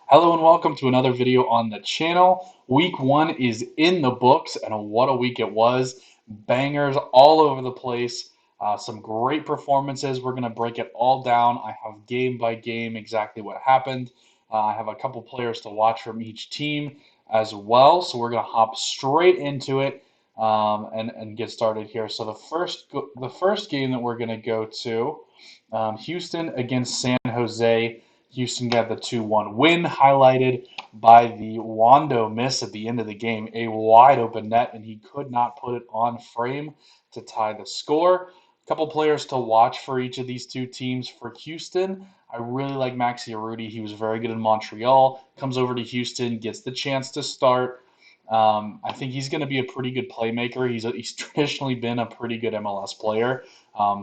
Hello and welcome to another video on the channel. Week one is in the books, and what a week it was. Bangers all over the place. Some great performances. We're going to break it all down. I have game by game exactly what happened. I have a couple players to watch from each team as well. So we're going to hop straight into it and get started here. So the first game that we're going to go to, Houston against San Jose. Houston got the 2-1 win, highlighted by the Wando miss at the end of the game, a wide open net, and he could not put it on frame to tie the score. A couple players to watch for each of these two teams. For Houston, I really like Maxi Urruti. He was very good in Montreal. Comes over to Houston, gets the chance to start. I think he's going to be a pretty good playmaker. He's traditionally been a pretty good MLS player.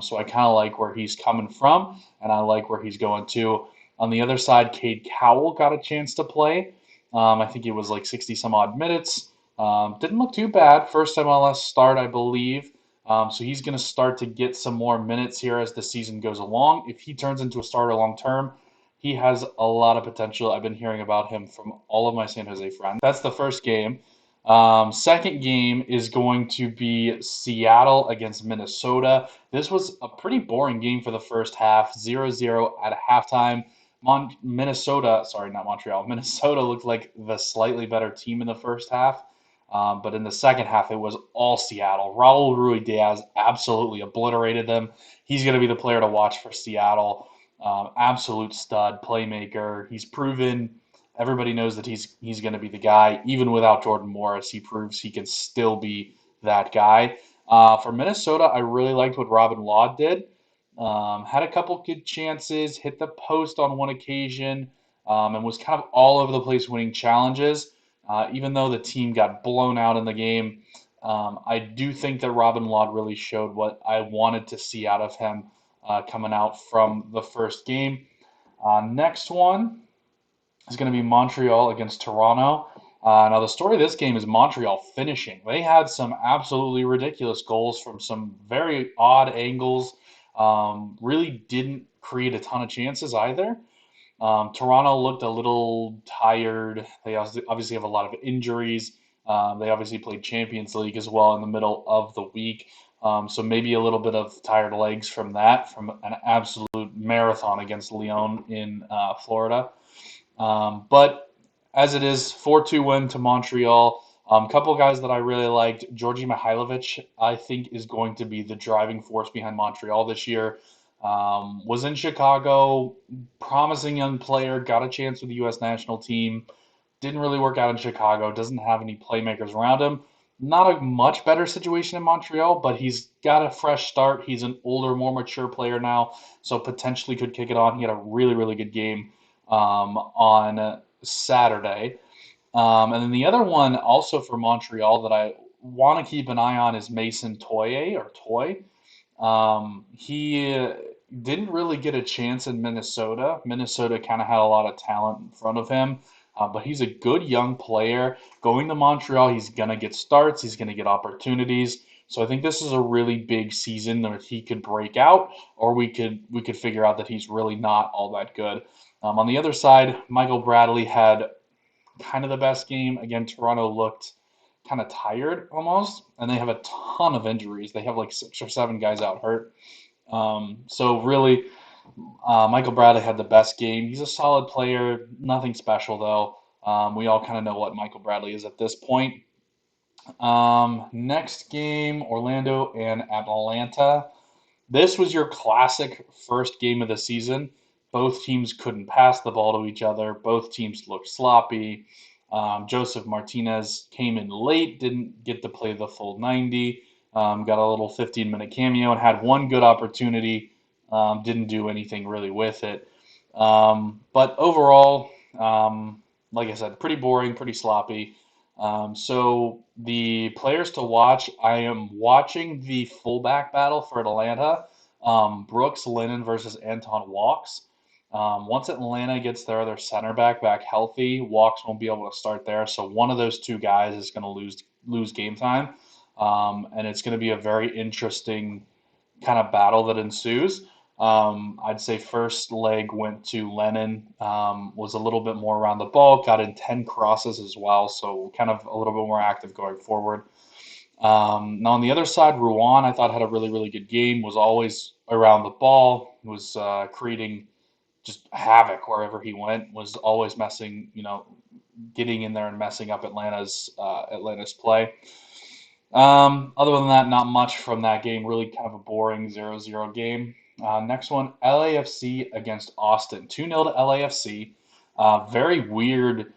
So I kind of like where he's coming from, and I like where he's going to. On the other side, Cade Cowell got a chance to play. I think it was like 60 some odd minutes. Didn't look too bad. First MLS start, I believe. So he's going to start to get some more minutes here as the season goes along. If he turns into a starter long term, he has a lot of potential. I've been hearing about him from all of my San Jose friends. That's the first game. Second game is going to be Seattle against Minnesota. This was a pretty boring game for the first half, 0-0 at halftime. Minnesota, sorry, not Montreal. Minnesota looked like the slightly better team in the first half, but in the second half, it was all Seattle. Raul Ruidiaz absolutely obliterated them. He's going to be the player to watch for Seattle. Absolute stud, playmaker. He's proven. Everybody knows that he's going to be the guy. Even without Jordan Morris, he proves he can still be that guy. For Minnesota, I really liked what Robin Law did. Had a couple good chances, hit the post on one occasion, and was kind of all over the place winning challenges. Even though the team got blown out in the game, I do think that Robin Law really showed what I wanted to see out of him coming out from the first game. Next one is going to be Montreal against Toronto. Now, the story of this game is Montreal finishing. They had some absolutely ridiculous goals from some very odd angles. Really didn't create a ton of chances either. Toronto looked a little tired. They obviously have a lot of injuries. They obviously played Champions League as well in the middle of the week. So maybe a little bit of tired legs from that, from an absolute marathon against Lyon in Florida. But as it is, 4-2 win to Montreal. Couple of guys that I really liked. Georgi Mihailovic, I think, is going to be the driving force behind Montreal this year. Was in Chicago, promising young player, got a chance with the U.S. national team. Didn't really work out in Chicago, doesn't have any playmakers around him. Not a much better situation in Montreal, but he's got a fresh start. He's an older, more mature player now, so potentially could kick it on. He had a really, really good game on Saturday. And then the other one, also for Montreal, that I want to keep an eye on is Mason Toye or Toy. He didn't really get a chance in Minnesota. Minnesota kind of had a lot of talent in front of him, but he's a good young player. Going to Montreal, he's going to get starts, he's going to get opportunities. So I think this is a really big season that he could break out, or we could figure out that he's really not all that good. On the other side, Michael Bradley had kind of the best game. Again, Toronto looked kind of tired almost, and they have a ton of injuries. They have like 6 or 7 guys out hurt. So really, Michael Bradley had the best game. He's a solid player, nothing special though. We all kind of know what Michael Bradley is at this point. Next game, Orlando and Atlanta. This was your classic first game of the season. Both teams couldn't pass the ball to each other. Both teams looked sloppy. Joseph Martinez came in late, didn't get to play the full 90, got a little 15-minute cameo and had one good opportunity. Didn't do anything really with it. But overall, like I said, pretty boring, pretty sloppy. So the players to watch, I am watching the fullback battle for Atlanta. Brooks Lennon versus Anton Walks. Once Atlanta gets their other center back healthy, Walks won't be able to start there. So one of those two guys is going to lose game time, and it's going to be a very interesting kind of battle that ensues. I'd say first leg went to Lennon, was a little bit more around the ball, got in 10 crosses as well, so kind of a little bit more active going forward. Now on the other side, Ruan I thought had a really, really good game, was always around the ball, was creating just havoc wherever he went, was always messing, getting in there and messing up Atlanta's play. Other than that, not much from that game. Really kind of a boring 0-0 game. Next one, LAFC against Austin. 2-0 to LAFC. Very weird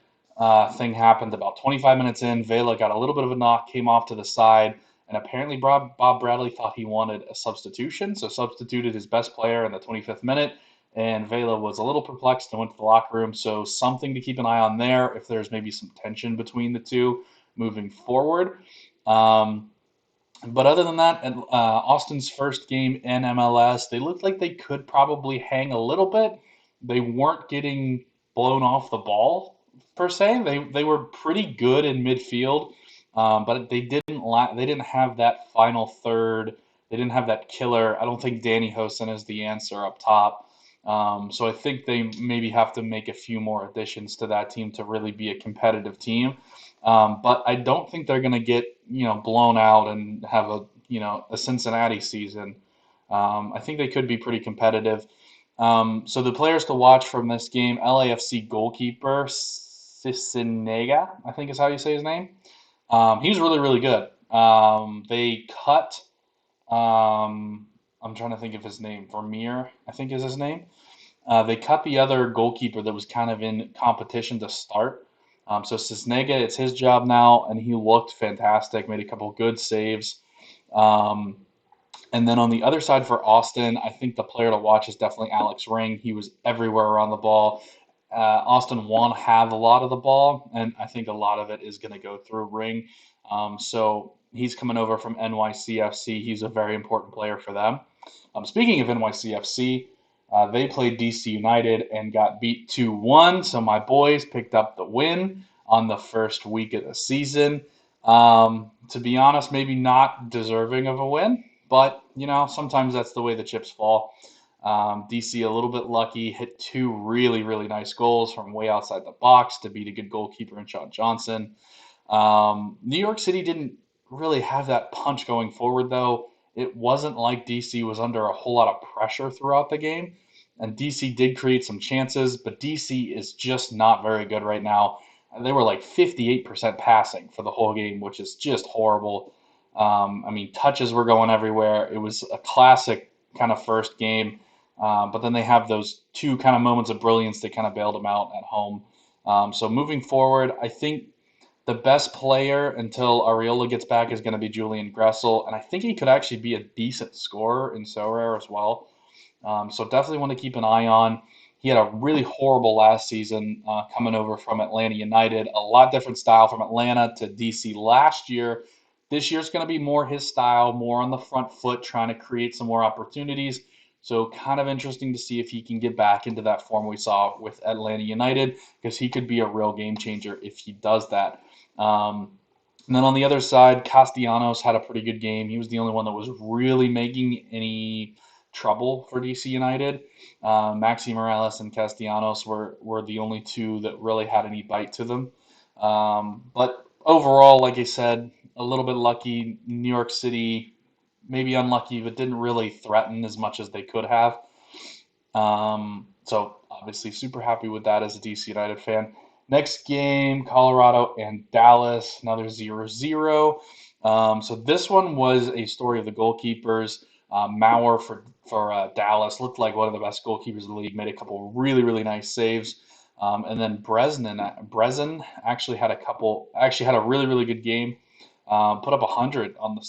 thing happened about 25 minutes in. Vela got a little bit of a knock, came off to the side, and apparently Bob Bradley thought he wanted a substitution, so substituted his best player in the 25th minute. And Vela was a little perplexed and went to the locker room. So something to keep an eye on there if there's maybe some tension between the two moving forward. Um, but other than that, Austin's first game in MLS, they looked like they could probably hang a little bit. They weren't getting blown off the ball per se. They were pretty good in midfield, but they didn't have that final third. They didn't have that killer. I don't think Danny Hosen is the answer up top. So I think they maybe have to make a few more additions to that team to really be a competitive team. But I don't think they're going to get, blown out and have a Cincinnati season. I think they could be pretty competitive. So the players to watch from this game, LAFC goalkeeper Cicinega, I think is how you say his name. He's really, really good. They cut, I'm trying to think of his name, Vermeer, I think is his name. They cut the other goalkeeper that was kind of in competition to start. So Cisnega, it's his job now, and he looked fantastic, made a couple good saves. Um, and then on the other side for Austin, I think the player to watch is definitely Alex Ring. He was everywhere around the ball. Austin won't have a lot of the ball, and I think a lot of it is going to go through Ring. So he's coming over from NYCFC. He's a very important player for them. Speaking of NYCFC, they played DC United and got beat 2-1. So my boys picked up the win on the first week of the season. To be honest, maybe not deserving of a win, but sometimes that's the way the chips fall. DC a little bit lucky, hit two really, really nice goals from way outside the box to beat a good goalkeeper in Sean Johnson. New York City didn't really have that punch going forward, though. It wasn't like DC was under a whole lot of pressure throughout the game. And DC did create some chances, but DC is just not very good right now. They were like 58% passing for the whole game, which is just horrible. I mean, touches were going everywhere. It was a classic kind of first game. But then they have those two kind of moments of brilliance that kind of bailed them out at home. So moving forward, I think the best player until Areola gets back is going to be Julian Gressel, and I think he could actually be a decent scorer in Sorare as well. So definitely want to keep an eye on. He had a really horrible last season coming over from Atlanta United. A lot different style from Atlanta to DC last year. This year's going to be more his style, more on the front foot, trying to create some more opportunities. So kind of interesting to see if he can get back into that form we saw with Atlanta United, because he could be a real game changer if he does that. And then on the other side, Castellanos had a pretty good game. He was the only one that was really making any trouble for DC United. Maxi Morales and Castellanos were the only two that really had any bite to them. But overall, like I said, a little bit lucky. New York City, maybe unlucky, but didn't really threaten as much as they could have. So obviously super happy with that as a DC United fan. Next game, Colorado and Dallas, another 0-0. So this one was a story of the goalkeepers. Maurer for Dallas looked like one of the best goalkeepers in the league, made a couple really, really nice saves. And then Brezen actually had a really, really good game. Put up 100 on the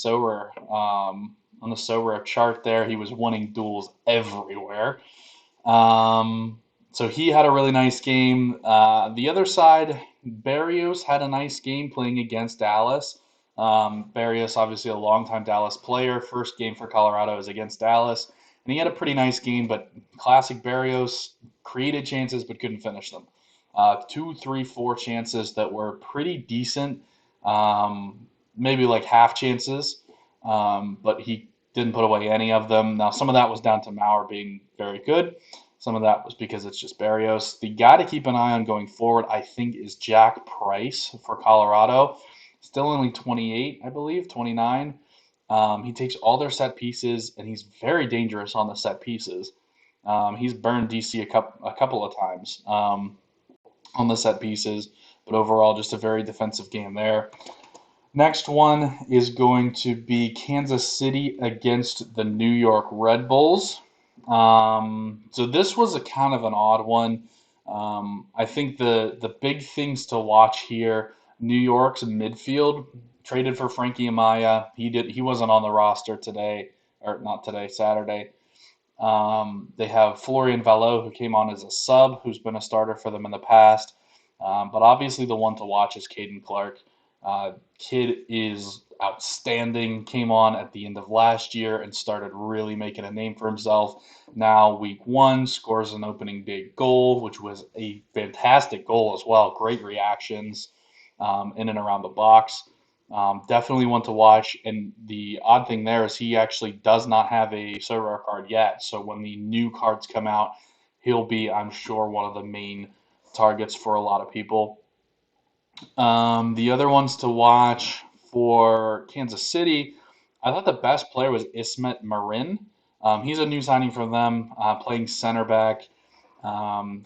Sorare chart there. He was winning duels everywhere. So he had a really nice game. The other side, Barrios had a nice game playing against Dallas. Barrios, obviously a longtime Dallas player. First game for Colorado is against Dallas, and he had a pretty nice game. But classic Barrios, created chances but couldn't finish them. Two, three, four chances that were pretty decent, maybe like half chances, but he Didn't put away any of them. Now, some of that was down to Maurer being very good. Some of that was because it's just Barrios. The guy to keep an eye on going forward, I think, is Jack Price for Colorado. Still only 28, I believe, 29. He takes all their set pieces, and he's very dangerous on the set pieces. He's burned DC a couple of times on the set pieces, but overall, just a very defensive game there. Next one is going to be Kansas City against the New York Red Bulls. So this was a kind of an odd one. I think the big things to watch here, New York's midfield traded for Frankie Amaya. He wasn't on the roster today, or not today, Saturday. They have Florian Valot, who came on as a sub, who's been a starter for them in the past. But obviously, the one to watch is Caden Clark. Kid is outstanding. Came on at the end of last year and started really making a name for himself. Now, week one, scores an opening day goal, which was a fantastic goal as well. Great reactions in and around the box. Definitely one to watch. And the odd thing there is he actually does not have a Sorare card yet. So when the new cards come out, he'll be, I'm sure, one of the main targets for a lot of people. The other ones to watch for Kansas City, I thought the best player was Ismet Marin. He's a new signing for them, playing center back.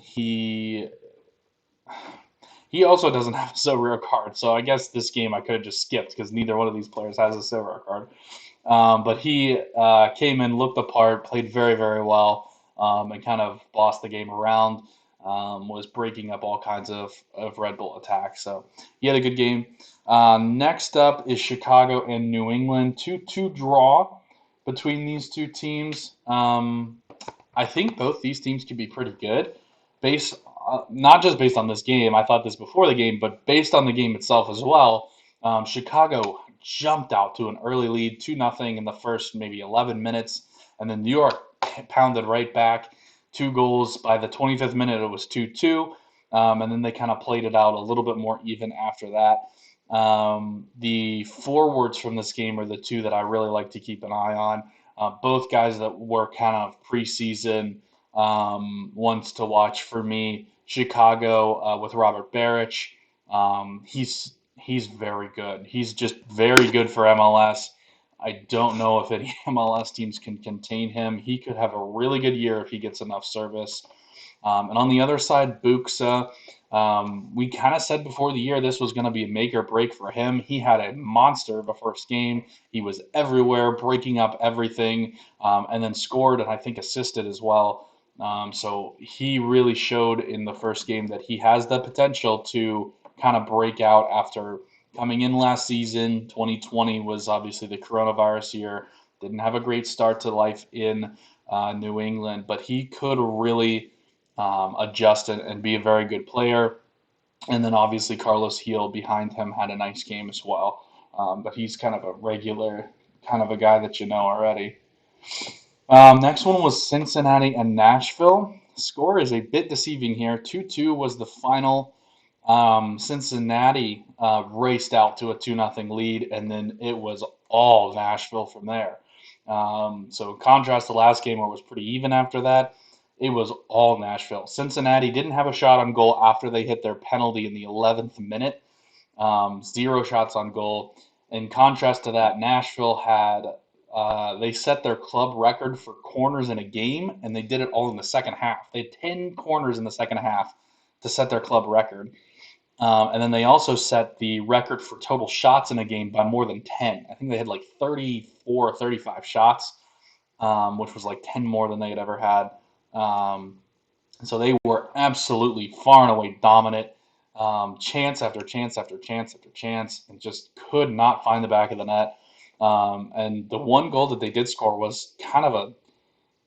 He also doesn't have a so rare card, so I guess this game I could have just skipped because neither one of these players has a so rare card. But he came in, looked the part, played very, very well, and kind of bossed the game around. Was breaking up all kinds of Red Bull attacks. So he had a good game. Next up is Chicago and New England. 2-2 draw between these two teams. I think both these teams could be pretty good, based not just based on this game. I thought this before the game, but based on the game itself as well. Chicago jumped out to an early lead, 2-0 in the first maybe 11 minutes, and then New York pounded right back. Two goals by the 25th minute. It was 2-2, and then they kind of played it out a little bit more even after that. The forwards from this game are the two that I really like to keep an eye on. Both guys that were kind of preseason ones to watch for me. Chicago with Robert Barrich. He's very good. He's just very good for MLS. I don't know if any MLS teams can contain him. He could have a really good year if he gets enough service. And on the other side, Buxa, we kind of said before the year this was going to be a make or break for him. He had a monster the first game. He was everywhere, breaking up everything, and then scored and I think assisted as well. So he really showed in the first game that he has the potential to kind of break out after coming in last season. 2020 was obviously the coronavirus year. Didn't have a great start to life in New England, but he could really adjust and be a very good player. And then obviously Carlos Heel behind him had a nice game as well. But he's kind of a regular, kind of a guy that you know already. Next one was Cincinnati and Nashville. Score is a bit deceiving here. 2-2 was the final. Cincinnati raced out to a 2-0 lead, and then it was all Nashville from there. So in contrast to last game where it was pretty even after that, it was all Nashville. Cincinnati didn't have a shot on goal after they hit their penalty in the 11th minute. Zero shots on goal. In contrast to that, Nashville had they set their club record for corners in a game, and they did it all in the second half. They had 10 corners in the second half to set their club record. And then they also set the record for total shots in a game by more than 10. I think they had like 34 or 35 shots, which was like 10 more than they had ever had. Um, so they were absolutely far and away dominant, chance after chance after chance after chance, and just could not find the back of the net. And the one goal that they did score was kind of a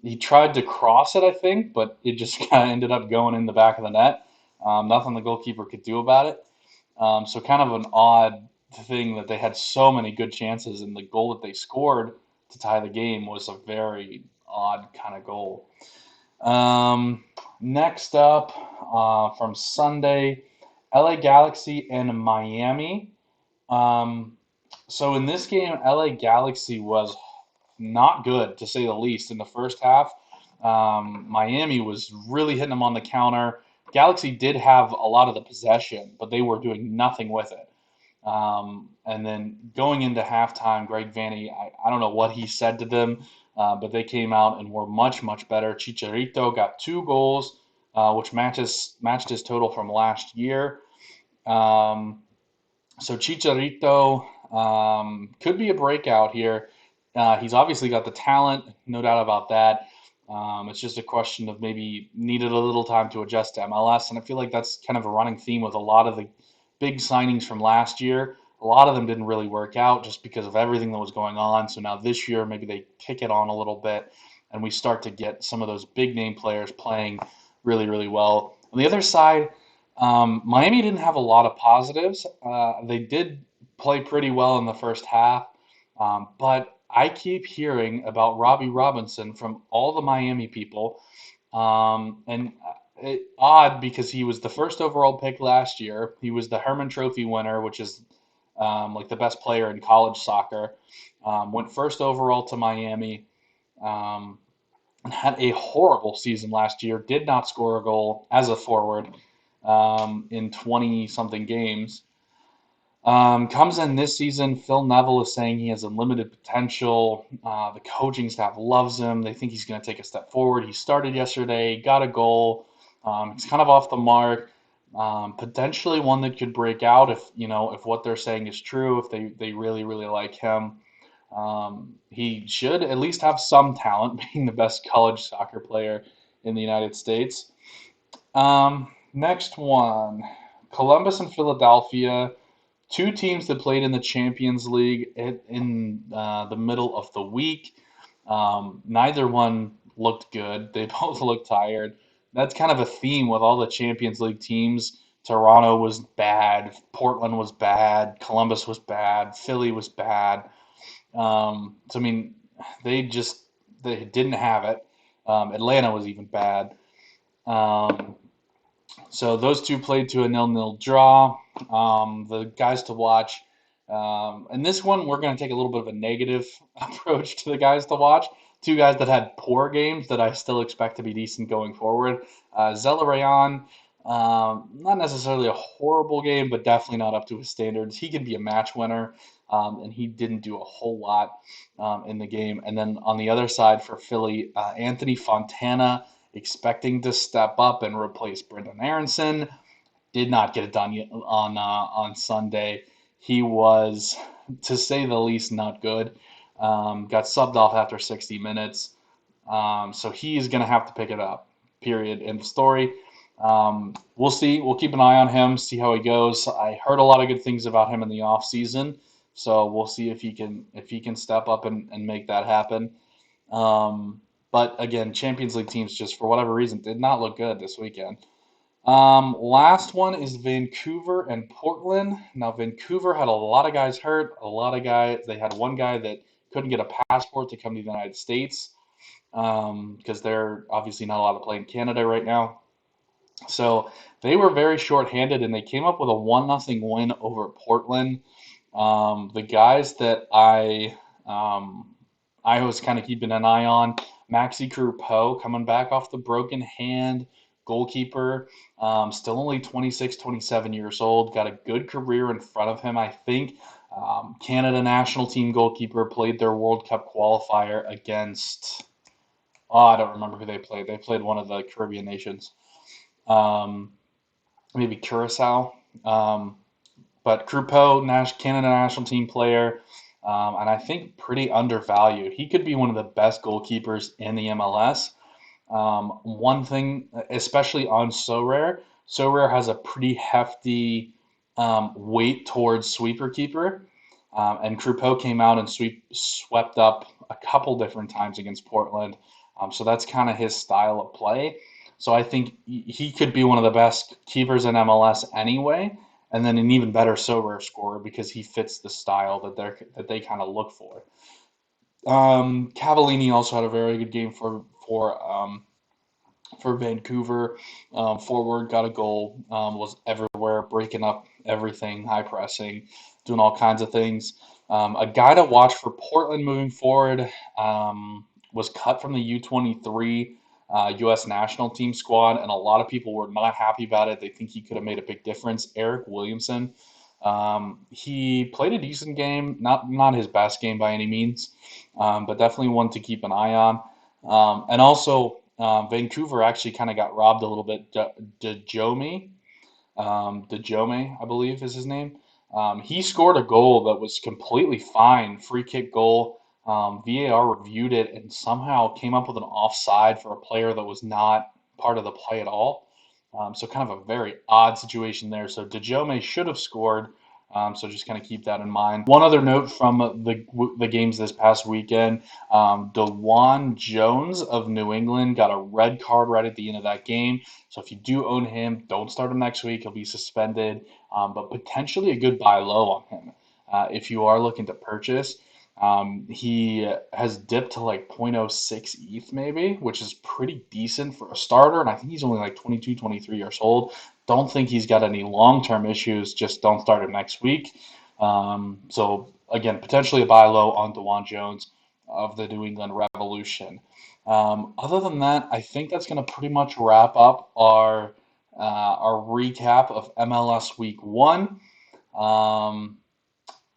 he tried to cross it, I think, but it just kind of ended up going in the back of the net. Nothing the goalkeeper could do about it. So kind of an odd thing that they had so many good chances, and the goal that they scored to tie the game was a very odd kind of goal. Next up from Sunday, LA Galaxy and Miami. Um, so in this game, LA Galaxy was not good to say the least in the first half. Miami was really hitting them on the counter. Galaxy did have a lot of the possession, but they were doing nothing with it. And then going into halftime, Greg Vanney, I don't know what he said to them, but they came out and were much, much better. Chicharito got 2 goals, which matched his total from last year. Um, so Chicharito could be a breakout here. He's obviously got the talent, no doubt about that. It's just a question of maybe needed a little time to adjust to MLS, and I feel like that's kind of a running theme with a lot of the big signings from last year. A lot of them didn't really work out just because of everything that was going on. So now this year, maybe they kick it on a little bit, and we start to get some of those big name players playing really, really well. On the other side, Miami didn't have a lot of positives. They did play pretty well in the first half, but I keep hearing about Robbie Robinson from all the Miami people, and odd because he was the first overall pick last year. He was the Herman Trophy winner, which is like the best player in college soccer. Went first overall to Miami. Um, and had a horrible season last year. Did not score a goal as a forward in 20 something games. Comes in this season. Phil Neville is saying he has unlimited potential. The coaching staff loves him. They think he's going to take a step forward. He started yesterday, got a goal. He's kind of off the mark. Potentially one that could break out if if what they're saying is true. If they really really like him, he should at least have some talent, being the best college soccer player in the United States. Next one, Columbus and Philadelphia. Two teams that played in the Champions League in the middle of the week. Neither one looked good. They both looked tired. That's kind of a theme with all the Champions League teams. Toronto was bad. Portland was bad. Columbus was bad. Philly was bad. So I mean, they didn't have it. Atlanta was even bad. Um, so those two played to a nil-nil draw. The guys to watch, and this one we're going to take a little bit of a negative approach to the guys to watch. Two guys that had poor games that I still expect to be decent going forward. Zelarayan, not necessarily a horrible game, but definitely not up to his standards. He can be a match winner, and he didn't do a whole lot in the game. And then on the other side for Philly, Anthony Fontana expecting to step up and replace Brendan Aronson. Did not get it done on Sunday. He was, to say the least, not good. Got subbed off after 60 minutes. So he's going to have to pick it up. Period. End of story. We'll see. We'll keep an eye on him, see how he goes. I heard a lot of good things about him in the off season, so we'll see if he can step up and make that happen. But again, Champions League teams just for whatever reason did not look good this weekend. Last one is Vancouver and Portland. Now, Vancouver had a lot of guys hurt, a lot of guys. They had one guy that couldn't get a passport to come to the United States because they're obviously not allowed to play in Canada right now. So they were very short-handed, and they came up with a 1-0 win over Portland. The guys that I was kind of keeping an eye on, Maxi Crepeau coming back off the broken hand, goalkeeper, still only 26, 27 years old, got a good career in front of him, I think. Canada national team goalkeeper played their World Cup qualifier against, oh, I don't remember who they played. They played one of the Caribbean nations, um, maybe Curacao. Um, but Crepeau, Canada national team player, and I think pretty undervalued. He could be one of the best goalkeepers in the MLS. One thing, especially on Sorare, Sorare has a pretty hefty weight towards sweeper keeper, and Crepeau came out and swept up a couple different times against Portland. So that's kind of his style of play. So I think he could be one of the best keepers in MLS anyway, and then an even better Sorare scorer because he fits the style that they kind of look for. Cavallini also had a very good game for for Vancouver. Forward got a goal, was everywhere, breaking up everything, high pressing, doing all kinds of things. A guy to watch for Portland moving forward was cut from the U23 U.S. national team squad, and a lot of people were not happy about it. They think he could have made a big difference. Eric Williamson. He played a decent game, not his best game by any means, but definitely one to keep an eye on. And also, Vancouver actually kind of got robbed a little bit. Dejome, I believe is his name. He scored a goal that was completely fine, free kick goal. VAR reviewed it and somehow came up with an offside for a player that was not part of the play at all. So kind of a very odd situation there. So Dejome should have scored. So just kind of keep that in mind. One other note from the games this past weekend: DeJuan Jones of New England got a red card right at the end of that game. So if you do own him, don't start him next week. He'll be suspended, but potentially a good buy low on him if you are looking to purchase. He has dipped to like 0.06 ETH maybe, which is pretty decent for a starter. And I think he's only like 22, 23 years old. Don't think he's got any long-term issues. Just don't start him next week. So again, potentially a buy low on DeJuan Jones of the New England Revolution. Other than that, I think that's going to pretty much wrap up our recap of MLS Week One. Um,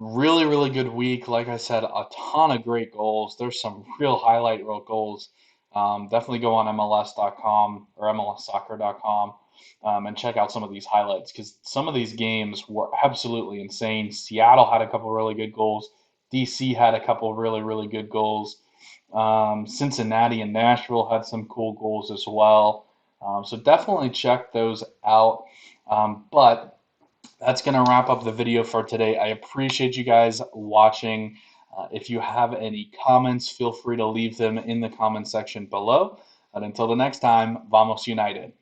Really, really good week. Like I said, a ton of great goals. There's some real highlight reel goals. Definitely go on MLS.com or MLSsoccer.com and check out some of these highlights because some of these games were absolutely insane. Seattle had a couple really good goals. DC had a couple really, really good goals. Cincinnati and Nashville had some cool goals as well. So definitely check those out. But that's going to wrap up the video for today. I appreciate you guys watching. If you have any comments, feel free to leave them in the comment section below. And until the next time, Vamos United.